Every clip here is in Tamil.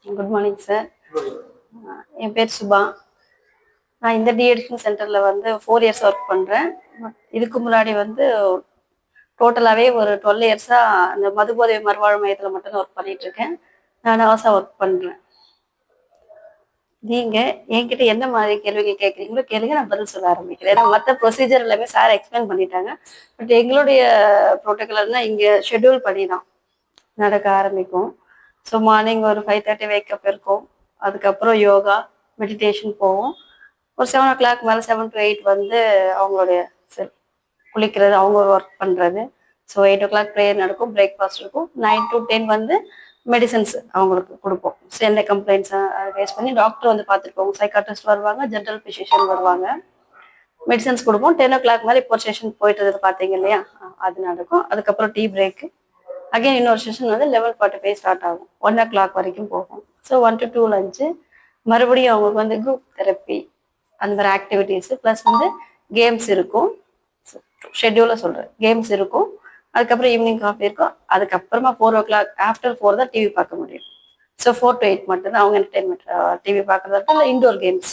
Good morning sir. என் பேர் சுபா. நான் இந்த டிஎடிஷன் சென்டரில் வந்து 4 இயர்ஸ் ஒர்க் பண்ணுறேன். இதுக்கு முன்னாடி வந்து டோட்டலாகவே ஒரு 12 இயர்ஸாக அந்த மதுபோதை மறுவாழ்வு மையத்தில் மட்டும்தான் ஒர்க் பண்ணிட்டு இருக்கேன். நான் நர்ஸாக ஒர்க் பண்ணுறேன். நீங்கள் என்கிட்ட என்ன மாதிரி கேள்விகள் கேட்குறீங்களோ கேளுங்க, நான் பதில் சொல்ல ஆரம்பிக்கிறேன். ஏன்னா மற்ற ப்ரொசீஜர் எல்லாமே சார் எக்ஸ்பிளைன் பண்ணிட்டாங்க. பட் எங்களுடைய ப்ரோட்டோக்கால்னா இங்கே ஷெட்யூல் பண்ணி தான் நடக்க ஆரம்பிக்கும். ஸோ மார்னிங் ஒரு 5:30 வேக்கப் இருக்கும். அதுக்கப்புறம் யோகா மெடிடேஷன் போவோம். ஒரு 7 o'clock மேலே 7 to 8 வந்து அவங்களுடைய குளிக்கிறது, அவங்க ஒர்க் பண்ணுறது. ஸோ 8 o'clock ப்ரேயர் நடக்கும், பிரேக்ஃபாஸ்ட் இருக்கும். 9 to 10 வந்து மெடிசன்ஸ் அவங்களுக்கு கொடுப்போம். ஸோ என்ன கம்ப்ளைண்ட்ஸை ஃபேஸ் பண்ணி டாக்டர் வந்து பார்த்துருப்போம். சைக்காட்ரிஸ்ட் வருவாங்க, ஜென்ரல் ஃபிசிஷியன் வருவாங்க, மெடிசன்ஸ் கொடுப்போம். 10 o'clock மேலே இப்போ செஷன் போயிட்டு பார்த்தீங்க இல்லையா, அது நடக்கும். அதுக்கப்புறம் டீ பிரேக்கு, அகைன் இன்னொரு செஷன் வந்து 11:45 ஸ்டார்ட் ஆகும், 1 o'clock வரைக்கும் போகும். ஸோ 1 to 2 லஞ்சு, மறுபடியும் அவங்களுக்கு வந்து குரூப் தெரப்பி அந்த மாதிரி ஆக்டிவிட்டீஸ் ப்ளஸ் வந்து கேம்ஸ் இருக்கும். ஷெட்யூலாக சொல்கிறேன், கேம்ஸ் இருக்கும். அதுக்கப்புறம் ஈவினிங் காஃபி இருக்கும். அதுக்கப்புறமா 4 o'clock ஆஃப்டர் 4 தான் டிவி பார்க்க முடியும். ஸோ 4 to 8 மட்டும்தான் அவங்க என்டர்டைன்மெண்ட், டிவி பார்க்குறதா இருக்கும், இல்லை இண்டோர் கேம்ஸ்.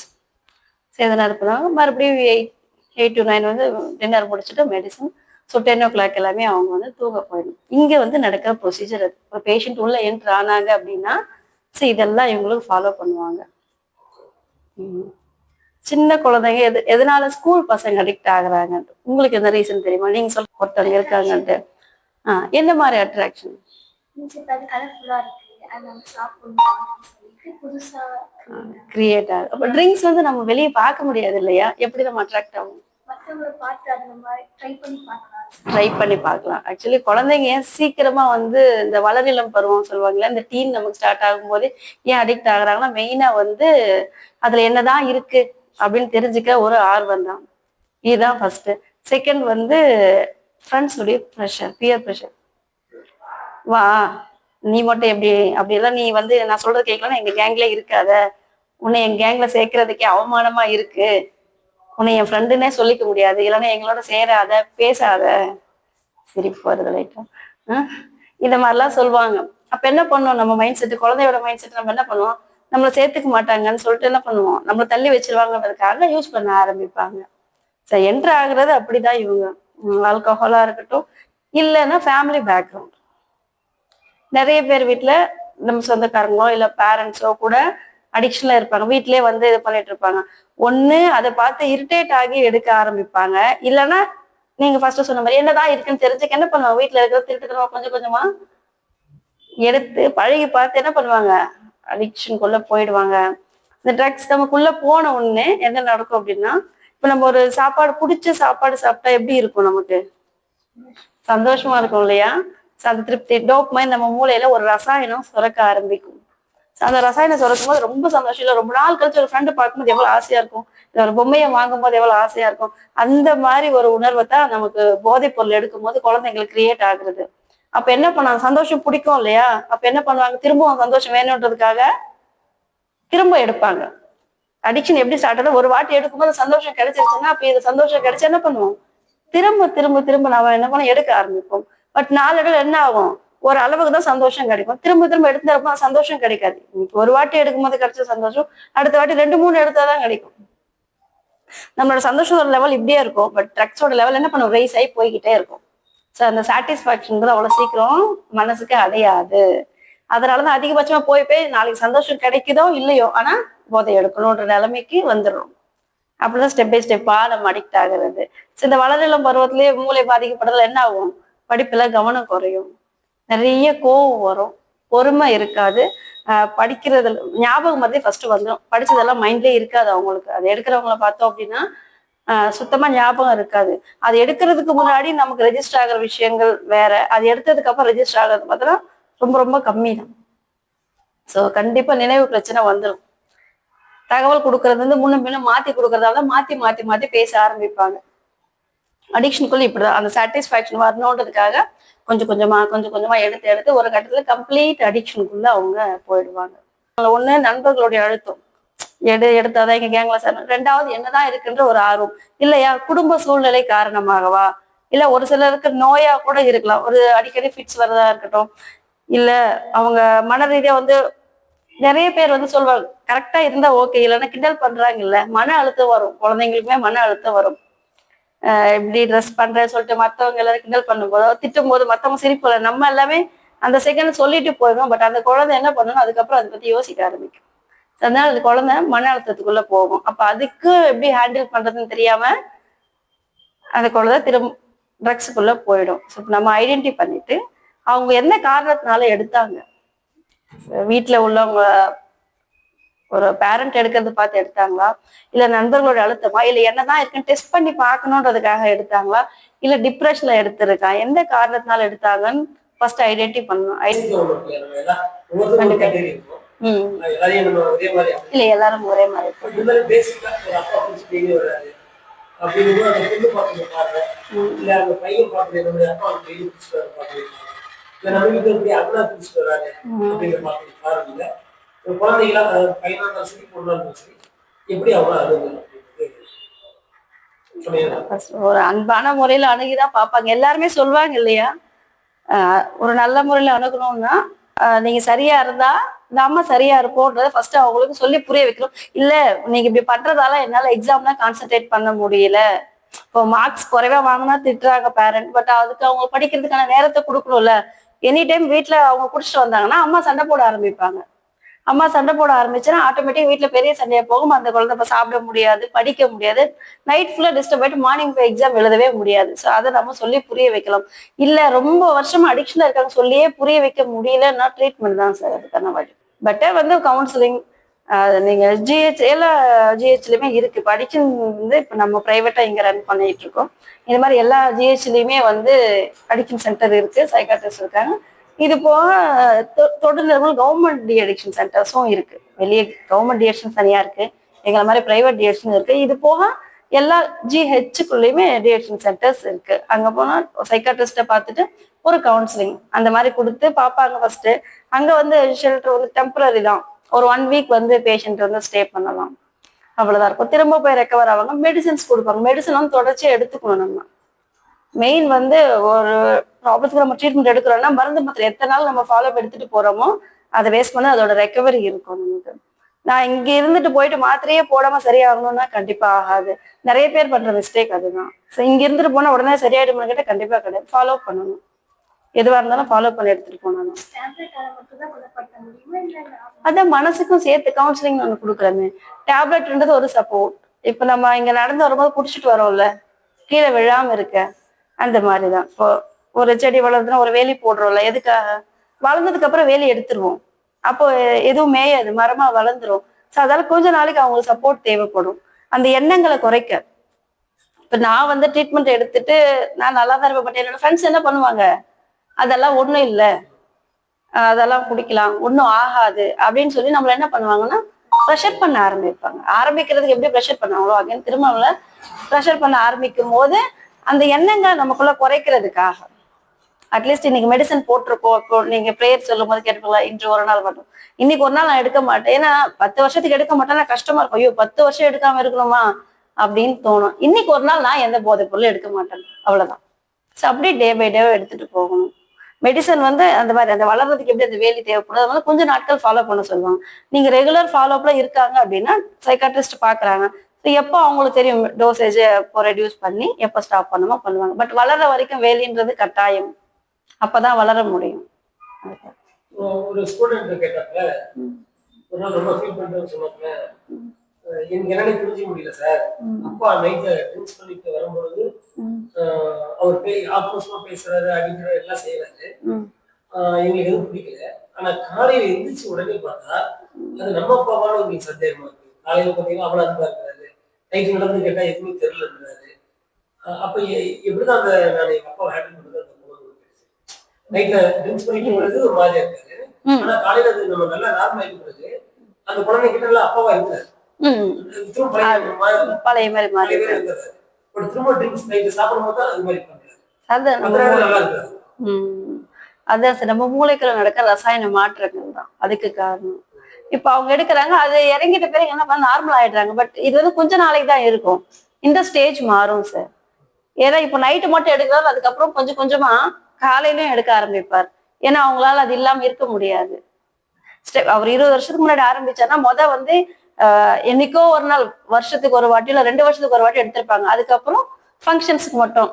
ஸோ எதனா இருப்பாங்க. மறுபடியும் 8 to 9 வந்து டின்னர் முடிச்சுட்டு மெடிசன். ஸோ 10 o'clock எல்லாமே அவங்க வந்து தூங்க போயிடும். இங்கே வந்து நடக்கிற ப்ரொசீஜர் அது. ஒரு பேஷண்ட் உள்ள என்ட்ரு ஆனாங்க அப்படின்னா ஸோ இதெல்லாம் இவங்களுக்கு ஃபாலோ பண்ணுவாங்க. சின்ன குழந்தைங்க எதனால ஸ்கூல் பசங்க அடிக்ட் ஆகுறாங்க, உங்களுக்கு எந்த ரீசன் தெரியுமா? நீங்க சொல்ல ஒருத்தவங்க இருக்காங்கன்ட்டு. என்ன மாதிரி அட்ராக்ஷன்? கிரியேட் ஆகும். அப்போ ட்ரிங்க்ஸ் வந்து நம்ம வெளியே பார்க்க முடியாது இல்லையா, எப்படி நம்ம அட்ராக்ட் ஆகும்? ட்ரை பண்ணி பார்க்கலாம். ஆக்சுவலி குழந்தைங்க ஏன் சீக்கிரமா வந்து இந்த வளரிளம் பருவம் சொல்லுவாங்களே, இந்த டீன் நமக்கு ஸ்டார்ட் ஆகும்போது ஏன் அடிக்ட் ஆகுறாங்கன்னா மெயினா வந்து அதுல என்னதான் இருக்கு அப்படின்னு தெரிஞ்சுக்க ஒரு ஆர்வம் தான். இதுதான் ஃபர்ஸ்ட். செகண்ட் வந்து ஃப்ரெண்ட்ஸுடைய ப்ரெஷர், பியர் ப்ரெஷர். வா நீ மட்டும் எப்படி அப்படியெல்லாம் நீ வந்து நான் சொல்றது கேட்கலாம், எங்க கேங்ல இருக்காத, உன்னை என் கேங்ல சேர்க்கறதுக்கே அவமானமா இருக்கு, உன்னை என் ஃப்ரெண்டுன்னே சொல்லிக்க முடியாது, இல்லைன்னா எங்களோட சேராத, பேசாத. சிரிப்பு வருது லைட்டா. இந்த மாதிரிலாம் சொல்லுவாங்க. அப்ப என்ன பண்ணுவோம், நம்ம மைண்ட் செட்டு, குழந்தையோட மைண்ட் செட் நம்ம என்ன பண்ணுவோம், நம்மளை சேர்த்துக்க மாட்டாங்கன்னு சொல்லிட்டு என்ன பண்ணுவோம், நம்மளை தள்ளி வச்சிருவாங்கன்றதுக்காக யூஸ் பண்ண ஆரம்பிப்பாங்க. சரி, என்ட்ரு ஆகுறது அப்படிதான் இவங்க. ஆல்கஹாலா இருக்கட்டும், இல்லைன்னா ஃபேமிலி பேக்ரவுண்ட். நிறைய பேர் வீட்டுல நம்ம சொந்தக்காரங்களோ இல்ல பேரண்ட்ஸோ கூட அடிக்ஷன்ல இருப்பாங்க. வீட்லயே வந்து இது பண்ணிட்டு இருப்பாங்க. ஒண்ணு அதை பார்த்து இரிட்டேட் ஆகி எடுக்க ஆரம்பிப்பாங்க, இல்லைன்னா நீங்க ஃபர்ஸ்ட் சொன்ன மாதிரி என்னதான் இருக்குன்னு தெரிஞ்சுக்க என்ன பண்ணுவாங்க, வீட்டுல இருக்கிற திருட்டுத்தனமா கொஞ்சம் கொஞ்சமா எடுத்து பழகி பார்த்து என்ன பண்ணுவாங்க, அடிக்ஷனுக்குள்ள போயிடுவாங்க. இந்த ட்ரக்ஸ் நமக்குள்ள போன உடனே என்ன நடக்கும் அப்படின்னா, இப்ப நம்ம ஒரு சாப்பாடு, பிடிச்ச சாப்பாடு சாப்பிட்டா எப்படி இருக்கும், நமக்கு சந்தோஷமா இருக்கும் இல்லையா. அந்த திருப்தி டோப்மைன் நம்ம மூளையில ஒரு ரசாயனம் சுரக்க ஆரம்பிக்கும். அந்த ரசாயனம் சுரக்கும் போது ரொம்ப சந்தோஷம். இல்லை ரொம்ப நாள் கழிச்சு ஒரு ஃப்ரெண்டு பார்க்கும்போது எவ்வளவு ஆசையா இருக்கும், இல்லை ஒரு பொம்மையை வாங்கும் போது எவ்வளவு ஆசையா இருக்கும். அந்த மாதிரி ஒரு உணர்வை தான் நமக்கு போதைப் பொருள் எடுக்கும் போது குழந்தைங்களுக்கு கிரியேட் ஆகுறது. அப்ப என்ன பண்ணாங்க, சந்தோஷம் பிடிக்கும் இல்லையா, அப்ப என்ன பண்ணுவாங்க, திரும்பவும் சந்தோஷம் வேணும்ன்றதுக்காக திரும்ப எடுப்பாங்க. அடிக்ஷன் எப்படி ஸ்டார்ட் ஆகுது, ஒரு வாட்டி எடுக்கும்போது சந்தோஷம் கிடைச்சிருச்சுன்னா அப்ப இது சந்தோஷம் கிடைச்சு என்ன பண்ணுவோம், திரும்ப திரும்ப திரும்ப நாம என்ன பண்ண எடுக்க ஆரம்பிப்போம். பட் நாளடைவில் என்ன ஆகும், ஒரு அளவுக்கு தான் சந்தோஷம் கிடைக்கும். திரும்ப திரும்ப எடுத்துறப்ப சந்தோஷம் கிடைக்காது. இன்னைக்கு ஒரு வாட்டி எடுக்கும்போது கிடைச்ச சந்தோஷம் அடுத்த வாட்டி 2-3 எடுத்தாதான் கிடைக்கும். நம்மளோட சந்தோஷத்தோட லெவல் இப்படியே இருக்கும். பட் ட்ரக்ஸோட லெவல் என்ன பண்ணும், ரைஸ் ஆகி போய்கிட்டே இருக்கும். ஸோ அந்த சாட்டிஸ்ஃபேக்ஷன் அவ்வளவு சீக்கிரம் மனசுக்கு அடையாது. அதனாலதான் அதிகபட்சமா போய் போய் நாளைக்கு சந்தோஷம் கிடைக்குதோ இல்லையோ, ஆனா போதை எடுக்கணும்ன்ற நிலைமைக்கு வந்துடும். அப்படிதான் ஸ்டெப் பை ஸ்டெப்பா நம்ம அடிக்ட் ஆகுறது. இந்த வளரிளம் பருவத்திலேயே மூளை பாதிக்கப்படுறதுல என்ன ஆகும், படிப்புல கவனம் குறையும், நிறைய கோவம் வரும், பொறுமை இருக்காது. படிக்கிறது ஞாபகம் மாதிரி ஃபர்ஸ்ட் வந்துடும். படிச்சதெல்லாம் மைண்ட்லயே இருக்காது அவங்களுக்கு. அது எடுக்கிறவங்கள பார்த்தோம் அப்படின்னா சுத்தமா ஞாபகம் இருக்காது. அது எடுக்கிறதுக்கு முன்னாடி நமக்கு ரெஜிஸ்டர் ஆகிற விஷயங்கள் வேற, அது எடுத்ததுக்கு அப்புறம் ரெஜிஸ்டர் ஆகிறது பார்த்தோன்னா ரொம்ப ரொம்ப கம்மி தான். ஸோ கண்டிப்பா நினைவு பிரச்சனை வந்துடும். தகவல் கொடுக்கறது வந்து முன்ன பின்ன மாத்தி கொடுக்கறதால மாத்தி மாத்தி மாத்தி பேச ஆரம்பிப்பாங்க. அடிக்ஷனுக்குள்ள இப்படிதான். அந்த சாட்டிஸ்ஃபேக்ஷன் வரணுன்றதுக்காக கொஞ்சம் கொஞ்சமா எடுத்து எடுத்து ஒரு கட்டத்துல கம்ப்ளீட் அடிக்ஷனுக்குள்ள அவங்க போயிடுவாங்க. ஒண்ணு நண்பர்களுடைய அழுத்தம், எடுத்தாதான் எங்க கேங்ல சார். ரெண்டாவது என்னதான் இருக்குன்ற ஒரு ஆர்வம் இல்லையா, குடும்ப சூழ்நிலை காரணமாகவா, இல்ல ஒரு சிலருக்கு நோயா கூட இருக்கலாம், ஒரு அடிக்கடி ஃபிட்ஸ் வரதா இருக்கட்டும், இல்ல அவங்க மன ரீதியா வந்து நிறைய பேர் வந்து சொல்லுவாங்க கரெக்டா இருந்தா ஓகே, இல்லைன்னா கிண்டல் பண்றாங்கல்ல, மன அழுத்தம் வரும், குழந்தைங்களுக்குமே மன அழுத்தம் வரும். இப்படி ட்ரெஸ் பண்றேன்னு சொல்லிட்டு மத்தவங்க எல்லாரும் கிண்டல் பண்ணும்போதோ திட்டும் போது மத்தவங்க சிரிப்பு, நம்ம எல்லாமே அந்த செகண்ட் சொல்லிட்டு போயிடும். பட் அந்த குழந்தை என்ன பண்ணணும், அதுக்கப்புறம் அதை பத்தி யோசிக்க ஆரம்பிக்கும். அதனால அது குழந்தை மன அழுத்தத்துக்குள்ள போகும். அப்ப அதுக்கு எப்படி ஹேண்டில் பண்றதுன்னு தெரியாம அந்த குழந்தை திரும்ப ட்ரக்ஸுக்குள்ள போயிடும். ஸோ நம்ம ஐடென்டி பண்ணிட்டு அவங்க என்ன காரணத்தினால எடுத்தாங்க, வீட்டுல உள்ளவங்க ஒரு பேரண்ட் எடுக்கிறது பார்த்து எடுத்தாங்களா, இல்ல நண்பர்களோட அழுத்தமா, இல்ல என்னதான் இருக்குன்னு டெஸ்ட் பண்ணி பார்க்கணுன்றதுக்காக எடுத்தாங்களா, இல்ல டிப்ரெஷன்ல எடுத்திருக்கா, எந்த காரணத்தினால எடுத்தாங்கன்னு ஃபர்ஸ்ட் ஐடென்டி பண்ணணும். இல்ல எல்லாரும் ஒரே மாதிரி ஒரு அன்பான முறையில அணுகிதான் பாப்பாங்க. எல்லாருமே சொல்லுவாங்க இல்லையா, ஒரு நல்ல முறையில அணுகணும்னா நீங்க சரியா இருந்தா நாம சரியா இருப்போம்ன்றத ஃபர்ஸ்ட் அவங்களுக்கு சொல்லி புரிய வைக்கணும். இல்ல நீங்க இப்படி பண்றதால என்னால எக்ஸாம்ல கான்சென்ட்ரேட் பண்ண முடியல, இப்போ மார்க்ஸ் குறைவா வாங்கினா திட்டுறாங்க பேரண்ட், பட் அதுக்கு அவங்க படிக்கிறதுக்கான நேரத்தை கொடுக்கணும்ல. எனி டைம் வீட்டுல அவங்க குடிச்சிட்டு வந்தாங்கன்னா அம்மா சண்டை போட ஆரம்பிப்பாங்க. அம்மா சண்டை போட ஆரம்பிச்சுன்னா ஆட்டோமேட்டிக் வீட்டுல பெரிய சண்டையா போகும். அந்த குழந்தை இப்ப சாப்பிட முடியாது, படிக்க முடியாது, நைட் ஃபுல்லா டிஸ்டர்ப் ஆயிட்டு மார்னிங் போய் எக்ஸாம் எழுதவே முடியாது. ஸோ அதை நம்ம சொல்லி புரிய வைக்கலாம். இல்ல ரொம்ப வருஷமா அடிக்ஷனா இருக்காங்க சொல்லியே புரிய வைக்க முடியலன்னா ட்ரீட்மெண்ட் தான் சார் அதுக்கான வழி. பட் வந்து கவுன்சிலிங் நீங்க ஜிஹெச் எல்லா ஜிஹெச்லயுமே இருக்கு. இப்போ அடிக்ஷன் வந்து இப்போ நம்ம பிரைவேட்டா இங்க ரன் பண்ணிட்டு இருக்கோம். இந்த மாதிரி எல்லா ஜிஹெச்லயுமே வந்து அடிக்ஷன் சென்டர் இருக்கு, சைக்காட்ரிஸ்ட் இருக்காங்க. இது போக தொடு நிறுவனம் கவர்மெண்ட் டி அடிக்ஷன் சென்டர்ஸும் இருக்கு. வெளியே கவர்மெண்ட் டிஎக்ஷன் தனியா இருக்கு, எங்களை மாதிரி பிரைவேட் டிஎக்ஷன் இருக்கு. இது போக எல்லா ஜிஹெச்சுக்குள்ளேயுமே டிஎக்ஷன் சென்டர்ஸ் இருக்கு. அங்க போனா சைக்காட்ரிஸ்ட பார்த்துட்டு ஒரு கவுன்சிலிங் அந்த மாதிரி கொடுத்து பார்ப்பாங்க ஃபர்ஸ்ட். அங்க வந்து ஷெல்டர் வந்து டெம்பரரி தான், ஒரு 1 வீக் வந்து பேஷண்ட் வந்து ஸ்டே பண்ணலாம், அவ்வளவுதான் இருக்கும். திரும்ப போய் ரெக்கவர் ஆவாங்க. மெடிசன்ஸ் கொடுப்பாங்க. மெடிசன் வந்து தொடர்ச்சியா எடுத்துக்கணும். நம்ம மெயின் வந்து ஒரு ப்ராப்ளத்துக்கு நம்ம ட்ரீட்மெண்ட் எடுக்கிறோம்னா மருந்து மாத்திரை எத்தனை நாள் நம்ம ஃபாலோ எடுத்துட்டு போறோமோ அதை வேஸ்ட் பண்ண அதோட ரெக்கவரி இருக்கும் நமக்கு. நான் இங்க இருந்துட்டு போயிட்டு மாத்திரையே போடாம சரியாகணும்னா கண்டிப்பா ஆகாது. நிறைய பேர் பண்ற மிஸ்டேக் அதுதான். ஸோ இங்க இருந்துட்டு போனா உடனே சரியாயிடுமான்னு கேட்டால் கண்டிப்பா கிடையாது. ஃபாலோ பண்ணணும், எதுவா இருந்தாலும் ஃபாலோ பண்ணி எடுத்துட்டு போனாலும். அதான் மனசுக்கும் சேர்த்து கவுன்சிலிங் ஒன்று கொடுக்குறேன்னு. டேப்லெட்ன்றது ஒரு சப்போர்ட். இப்ப நம்ம இங்க நடந்து வரும்போது குடிச்சிட்டு வரோம்ல, கீழே விழாம இருக்க, அந்த மாதிரிதான். இப்போ ஒரு செடி வளர்ந்துன்னா ஒரு வேலி போடுறோம்ல, எதுக்காக, வளர்ந்ததுக்கு அப்புறம் வேலி எடுத்துருவோம், அப்போ எதுவும் மேயாது, மரமா வளர்ந்துரும். ஸோ அதால கொஞ்ச நாளைக்கு அவங்களுக்கு சப்போர்ட் தேவைப்படும் அந்த எண்ணங்களை குறைக்க. இப்ப நான் வந்து ட்ரீட்மெண்ட் எடுத்துட்டு நான் நல்லா தான் இருப்பேன். பட் என்னோட ஃப்ரெண்ட்ஸ் என்ன பண்ணுவாங்க, அதெல்லாம் ஒண்ணும் இல்லை, அதெல்லாம் குடிக்கலாம், ஒன்றும் ஆகாது அப்படின்னு சொல்லி நம்மள என்ன பண்ணுவாங்கன்னா ப்ரெஷர் பண்ண ஆரம்பிப்பாங்க. ஆரம்பிக்கிறதுக்கு எப்படி ப்ரெஷர் பண்ணாங்களோ அகைன் திரும்ப அவங்கள ப்ரெஷர் பண்ண ஆரம்பிக்கும் போது அந்த எண்ணங்களை நமக்குள்ள குறைக்கிறதுக்காக அட்லீஸ்ட் இன்னைக்கு மெடிசன் போட்டிருக்கோம். இப்போ நீங்க ப்ரேயர் சொல்லும் போது கேட்டுக்கலாம், இன்று ஒரு நாள் மட்டும், இன்னைக்கு ஒரு நாள் நான் எடுக்க மாட்டேன். ஏன்னா 10 வருஷத்துக்கு எடுக்க மாட்டேன்னா கஷ்டமா இருக்கும். ஐயோ 10 வருஷம் எடுக்காம இருக்கணுமா அப்படின்னு தோணும். இன்னைக்கு ஒரு நாள் நான் எந்த போதைப் பொருளும் எடுக்க மாட்டேன், அவ்வளவுதான். ஸோ அப்படியே டே பை டே எடுத்துட்டு போகணும். மெடிசன் வந்து அந்த மாதிரி அந்த வளர்றதுக்கு எப்படி அந்த வேலி தேவைப்படும், அதனால கொஞ்சம் நாட்கள் ஃபாலோ பண்ண சொல்லுவாங்க. நீங்க ரெகுலர் ஃபாலோப்ல இருக்காங்க அப்படின்னா சைக்காட்ரிஸ்ட் பாக்குறாங்க. எப்போ அவங்களுக்கு தெரியும் டோசேஜ் எப்போ ரெடியூஸ் பண்ணி எப்போ ஸ்டாப் பண்ணுமோ பண்ணுவாங்க. பட் வளர்ற வரைக்கும் வேலின்றது கட்டாயம், அப்பதான் வளர முடியும். ஒரு ஸ்டூடெண்ட் கேட்டாப்ல, ஒரு நாள் ரொம்ப ஃபீல் பண்ணிட்டு சொன்னாப்ல, எனக்கு என்னன்னு புரிஞ்சிக்க முடியல சார். அப்பா நைட்ல ட்ரிங்க்ஸ் பண்ணிட்டு வரும்பொழுது அவர் ஆக்ரோஷமா பேசுறாரு, அடிக்கிறாரு, எல்லாம் செய்யறாரு, எங்களுக்கு எதுவும் பிடிக்கல. ஆனா காலையில எந்திரிச்சு உடனே பார்த்தா அது நம்ம அப்பாவான உங்களுக்கு சந்தேகமா இருக்கு. காலையில பார்த்தீங்கன்னா அவ்வளவு அன்பா இருக்கிறாரு, நைட்டு நடந்து கேட்டா எதுவுமே தெரியலன்றாரு. அப்ப எப்படிதான் அந்த நான் எங்க அப்பாவை ஹேண்டில் பண்றது, அந்த போது நைட்ல ட்ரிங்க்ஸ் பண்ணிட்டு பிறகு ஒரு மாதிரியா இருக்காரு. ஆனா காலையில அது நம்ம நல்லா நார்மல் ஆயிட்டு பிறகு அந்த குழந்தை கிட்ட எல்லாம் அப்பாவா இருக்கிறாரு, பழைய மாதிரி மாறி இருக்காரு. திரும்ப ட்ரிங்க்ஸ் நைட்டு சாப்பிடும் போது அது மாதிரி பண்றாரு. அதான் சார், நம்ம மூளைக்குள்ள நடக்கிற ரசாயன மாற்றங்கள் தான் அதுக்கு காரணம். இப்ப அவங்க எடுக்கிறாங்க, அது இறங்கிட்ட பிறகு என்ன பண்ண நார்மல் ஆயிடுறாங்க. பட் இது வந்து கொஞ்ச நாளைக்கு தான் இருக்கும், இந்த ஸ்டேஜ் மாறும் சார். ஏன்னா இப்ப நைட்டு மட்டும் எடுக்கிறாரு, அதுக்கப்புறம் கொஞ்சம் கொஞ்சமா காலையிலயும் எடுக்க ஆரம்பிப்பார். ஏன்னா அவங்களால அது இல்லாம இருக்க முடியாது. ஸ்டெப். அவர் 20 வருஷத்துக்கு முன்னாடி ஆரம்பிச்சாருன்னா வந்து என்னைக்கோ ஒரு நாள், வருஷத்துக்கு ஒரு வாட்டி இல்ல 2 வருஷத்துக்கு ஒரு வாட்டி எடுத்திருப்பாங்க. அதுக்கப்புறம் ஃபங்க்ஷன்ஸுக்கு மட்டும்,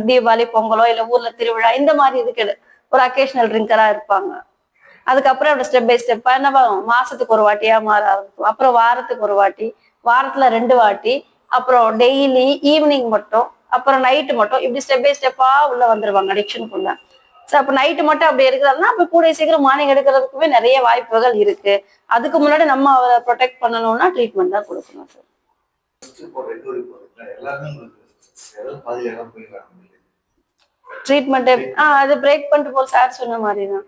தீபாவளி, பொங்கலோ இல்ல ஊர்ல திருவிழா இந்த மாதிரி இதுக்கு ஒரு அக்கேஷனல் ட்ரிங்கரா இருப்பாங்க. அதுக்கப்புறம் அப்படி ஸ்டெப் பை ஸ்டெப்பா என்னவாகும், மாசத்துக்கு ஒரு வாட்டியா மாற ஆரம்பிக்கும். அப்புறம் வாரத்துக்கு ஒரு வாட்டி, வாரத்துல 2 வாட்டி, அப்புறம் டெய்லி ஈவினிங் மட்டும், அப்புறம் நைட்டு மட்டும், இப்படி ஸ்டெப் பை ஸ்டெப்பா உள்ள வந்துருவாங்க அடிக்ஷனுக்குள்ள. ஸோ அப்ப நைட்டு மட்டும் அப்படி இருக்கிறாருன்னா அப்ப கூடிய சீக்கிரம் மார்னிங் எடுக்கிறதுக்குமே நிறைய வாய்ப்புகள் இருக்கு. அதுக்கு முன்னாடி நம்ம அவரை ப்ரொடெக்ட் பண்ணணும்னா ட்ரீட்மெண்ட் தான் கொடுக்கணும் சார். ட்ரீட்மெண்ட் அது பிரேக் பண்ணிட்டு போல் சார் சொன்ன மாதிரி தான்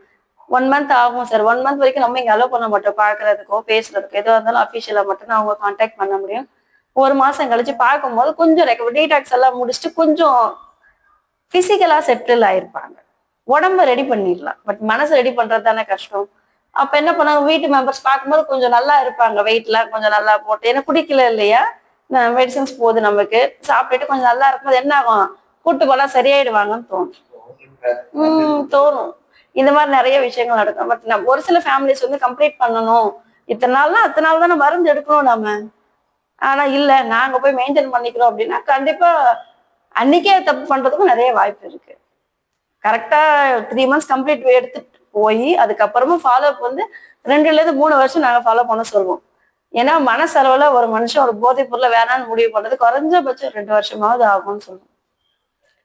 1 மந்த் ஆகும் சார். 1 மந்த் வரைக்கும் நம்ம இங்க அலோவ் பண்ண மாட்டோம், பார்க்கறதுக்கோ பேசுறதுக்கோ. எதுவாக இருந்தாலும் அஃபிஷியலா மட்டும் தான் அவங்க கான்டாக்ட் பண்ண முடியும். 1 மாசம் கழிச்சு பார்க்கும்போது கொஞ்சம் டீடாக்ஸ் எல்லாம் முடிச்சுட்டு கொஞ்சம் பிசிக்கலா செட்டில் ஆயிருப்பாங்க. உடம்ப ரெடி பண்ணிடலாம், பட் மனசு ரெடி பண்றது தானே கஷ்டம். அப்ப என்ன பண்ணாங்க, வீட்டு மெம்பர்ஸ் பார்க்கும்போது கொஞ்சம் நல்லா இருப்பாங்க, வெயிட்லாம் கொஞ்சம் நல்லா போட்டு. ஏன்னா குடிக்கல இல்லையா, மெடிசன்ஸ் போகுது நமக்கு, சாப்பிட்டுட்டு கொஞ்சம் நல்லா இருக்கும்போது என்ன ஆகும், கூட்டு போனா சரியாயிடுவாங்கன்னு தோணும். இந்த மாதிரி நிறைய விஷயங்கள் நடக்கும். பட் நம்ம ஒரு சில ஃபேமிலிஸ் வந்து கம்ப்ளீட் பண்ணணும், இத்தனை நாள்னா அத்தனை நாள் தானே மருந்து எடுக்கணும் நம்ம. ஆனா இல்ல, நாங்க போய் மெயின்டைன் பண்ணிக்கிறோம் அப்படின்னா கண்டிப்பா அன்னைக்கே தப்பு பண்றதுக்கும் நிறைய வாய்ப்பு இருக்கு. கரெக்டா 3 மந்த்ஸ் கம்ப்ளீட் எடுத்துட்டு போய் அதுக்கப்புறமும் ஃபாலோ அப் வந்து 2ல இருந்து 3 வருஷம் நாங்க ஃபாலோ பண்ண சொல்லுவோம். ஏன்னா மனசளவுல ஒரு மனுஷன் ஒரு போதைப் பொருளை வேணான்னு முடிவு பண்றது குறைஞ்சபட்சம் 2 வருஷமாவது ஆகும்னு சொல்லுவோம்.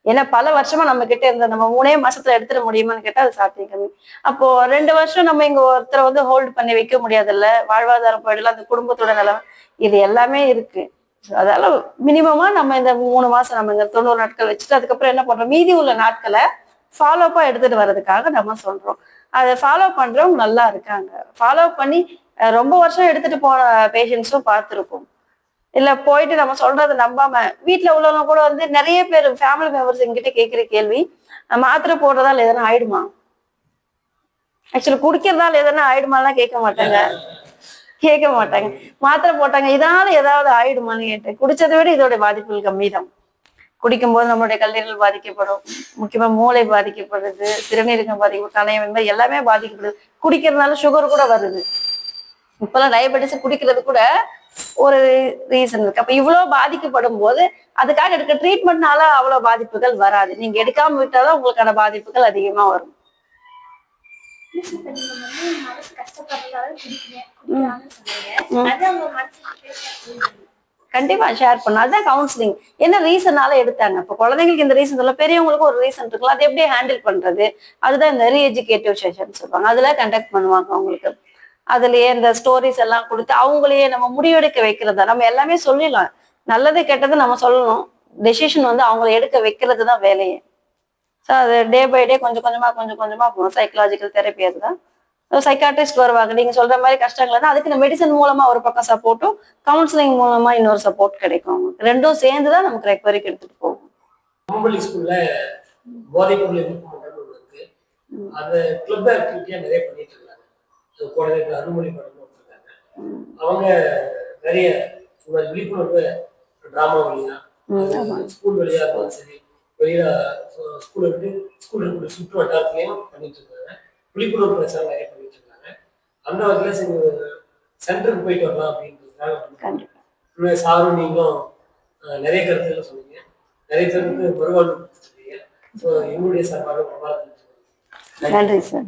ஏன்னா பல வருஷமா நம்ம கிட்ட இருந்த நம்ம 3 மாசத்துல எடுத்துட முடியுமான்னு கேட்டா அது சாத்தியம் கம்மி. அப்போ 2 வருஷம் நம்ம இங்க ஒருத்தரை வந்து ஹோல்டு பண்ணி வைக்க முடியாதுல்ல, வாழ்வாதாரம் போயிடலாம், அந்த குடும்பத்தோட நிலைமை இது எல்லாமே இருக்கு. அதனால மினிமமா நம்ம இந்த 3 மாசம் நம்ம இந்த 90 நாட்கள் வச்சுட்டு அதுக்கப்புறம் என்ன பண்றோம், மீதி உள்ள நாட்களை ஃபாலோ அப்பா எடுத்துட்டு வர்றதுக்காக நம்ம சொல்றோம். அதை ஃபாலோ பண்றவங்க நல்லா இருக்காங்க. ஃபாலோ பண்ணி ரொம்ப வருஷம் எடுத்துட்டு போன பேஷண்ட்ஸும் பார்த்துருக்கோம். இல்ல போயிட்டு நம்ம சொல்றதை நம்பாம வீட்டுல உள்ளவங்க கூட வந்து நிறைய பேர் ஃபேமிலி மெம்பர்ஸ் எங்கிட்ட கேட்கிற கேள்வி, மாத்திரை போடுறதால எதனா ஆயிடுமா, ஆக்சுவலி குடிக்கிறதால எதனா ஆயிடுமாலாம் கேட்க மாட்டாங்க. மாத்திரை போட்டாங்க இதனால ஏதாவது ஆயிடுமான்னு கேட்டேன். குடிச்சதை விட இதோட பாதிப்புகள் கம்மி தான். குடிக்கும்போது நம்மளுடைய கல்லீரல் பாதிக்கப்படும், முக்கியமா மூளை பாதிக்கப்படுது, சிறுநீரகம் பாதிக்கப்படும், கணையம் எல்லாமே பாதிக்கப்படுது. குடிக்கிறதுனால சுகர் கூட வருது. இப்பெல்லாம் டயபெட்டிஸ் குடிக்கிறது கூட ஒரு ரீசன் இருக்கு. அப்ப இவ்வளவு பாதிக்கப்படும் போது அதுக்காக எடுக்க ட்ரீட்மெண்ட்னால அவ்வளவு பாதிப்புகள் வராது. நீங்க எடுக்காம விட்டாதான் உங்களுக்கான பாதிப்புகள் அதிகமா வரும். கண்டிப்பா ஷேர் பண்ணும், அதுதான் கவுன்சிலிங். என்ன ரீசனால எடுத்தாங்க, இப்ப குழந்தைங்களுக்கு இந்த ரீசன் சொல்ல, பெரியவங்களுக்கும் ஒரு ரீசன் இருக்குல்ல, அதை எப்படி ஹேண்டில் பண்றது, அதுதான் இந்த ரீஎஜுகேட்டிவ் செஷன் சொல்லுவாங்க. அதுல கண்டக்ட் பண்ணுவாங்க அவங்களுக்கு. அதுலயே இந்த ஸ்டோரிஸ் எல்லாம் கொடுத்து அவங்களையே நம்ம முடிவெடுக்க வைக்கிறதா. நம்ம எல்லாமே சொல்லிடலாம், நல்லது கெட்டது நம்ம சொல்லணும், டெசிஷன் வந்து அவங்கள எடுக்க வைக்கிறது தான் வேலையே. ஸோ அது டே பை டே கொஞ்சம் கொஞ்சமா போகணும். சைக்கலாஜிக்கல் தெரப்பி அதுதான். சைக்காட்ரிஸ்ட் வருவாங்க, நீங்க சொல்ற மாதிரி கஷ்டங்கள்னா அதுக்கு இந்த மெடிசன் மூலமா ஒரு பக்கம் சப்போர்ட்டும், கவுன்சிலிங் மூலமா இன்னொரு சப்போர்ட் கிடைக்கும். அவங்களுக்கு ரெண்டும் சேர்ந்துதான் நமக்கு ரெக்கவரிக்கு எடுத்துட்டு போகும். ஸ்கூல்ல போதை பொருள் எதிர்ப்பு மன்றம் இருக்கு, அந்த கிளப் ஆக்டிவிட்டியா நிறைய பண்ணிட்டு இருக்காங்க. குழந்தைக்கு அனுமதி மன்றம் இருக்காங்க, அவங்க நிறைய விழிப்புணர்வு டிராமா வழியா ஸ்கூல் வழியா இருந்தாலும் சரி, வெளியில ஸ்கூல் விட்டு ஸ்கூல் சுற்று வட்டாரத்திலையும் பண்ணிட்டு இருக்காங்க. விழிப்புணர்வு பிரச்சாரம் நிறைய பண்ணிட்டு இருக்காங்க. அந்த வகையில சென்டருக்கு போயிட்டு வரலாம் அப்படின்றதுக்காக சாரும் நீங்களும் நிறைய கருத்துக்களை சொன்னீங்க, நிறைய பேருக்கு வருவாங்க. எங்களுடைய சார்பாக நன்றி சார்.